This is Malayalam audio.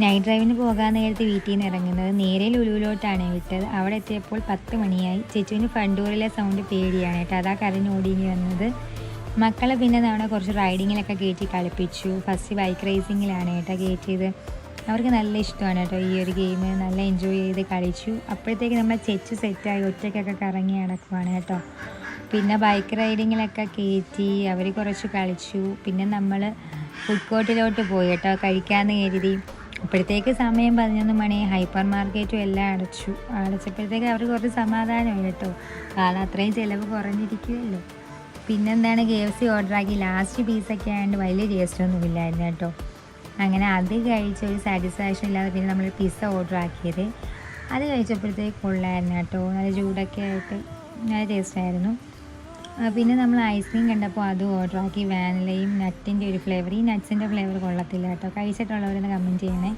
നൈറ്റ് ഡ്രൈവിന് പോകാൻ നേരത്തെ വീട്ടിൽ നിന്ന് ഇറങ്ങുന്നത് നേരെ ലുലുവിലോട്ടാണ് വിട്ടത്. അവിടെ എത്തിയപ്പോൾ 10 മണിയായി. ചേച്ചുവിന് ഫണ്ടൂറിലെ സൗണ്ട് പേടിയാണ് കേട്ടോ, അതാ കരഞ്ഞോടിങ്ങി വന്നത്. മക്കളെ പിന്നെ നമ്മൾ കുറച്ച് റൈഡിങ്ങിലൊക്കെ കയറ്റി കളിപ്പിച്ചു. ഫസ്റ്റ് ബൈക്ക് റേസിങ്ങിലാണ് കേട്ടോ കയറ്റിയത്. അവർക്ക് നല്ല ഇഷ്ടമാണ് കേട്ടോ ഈ ഒരു ഗെയിം, നല്ല എൻജോയ് ചെയ്ത് കളിച്ചു. അപ്പോഴത്തേക്ക് നമ്മൾ ചെച്ച് സെറ്റായി ഒറ്റയ്ക്കൊക്കെ കറങ്ങി നടക്കുവാണ് കേട്ടോ. പിന്നെ ബൈക്ക് റൈഡിങ്ങിലൊക്കെ കയറ്റി അവർ കുറച്ച് കളിച്ചു. പിന്നെ നമ്മൾ ഫുഡ് കോർട്ടിലോട്ട് പോയി കേട്ടോ കഴിക്കാമെന്ന് കരുതി. അപ്പോഴത്തേക്ക് സമയം 11 മണി. ഹൈപ്പർ മാർക്കറ്റും എല്ലാം അടച്ചപ്പോഴത്തേക്ക് അവർ കുറച്ച് സമാധാനമായി കേട്ടോ, കാരണം അത്രയും ചിലവ് കുറഞ്ഞിരിക്കുമല്ലോ. പിന്നെന്താണ് KFC ഓർഡറാക്കി. ലാസ്റ്റ് പീസൊക്കെ ആയതുകൊണ്ട് വലിയ ടേസ്റ്റൊന്നും ഇല്ലായിരുന്നു കേട്ടോ. അങ്ങനെ അത് കഴിച്ച ഒരു സാറ്റിസ്ഫാക്ഷൻ ഇല്ലാതെ പിന്നെ നമ്മൾ പിസ്സ ഓർഡറാക്കിയത്. അത് കഴിച്ചപ്പോഴത്തേക്ക് കൊള്ളായിരുന്നു കേട്ടോ, നല്ല ചൂടൊക്കെ ആയിട്ട് നല്ല ടേസ്റ്റായിരുന്നു. പിന്നെ നമ്മൾ ഐസ്ക്രീം കണ്ടപ്പോൾ അതും ഓർഡറാക്കി. വാനിലയും നട്ടിൻ്റെ ഒരു ഫ്ലേവർ. ഈ നട്ട്സിൻ്റെ ഫ്ലേവർ കൊള്ളത്തില്ല കേട്ടോ, കഴിച്ചിട്ടുള്ളവരൊന്ന് കമൻറ്റ് ചെയ്യണേ.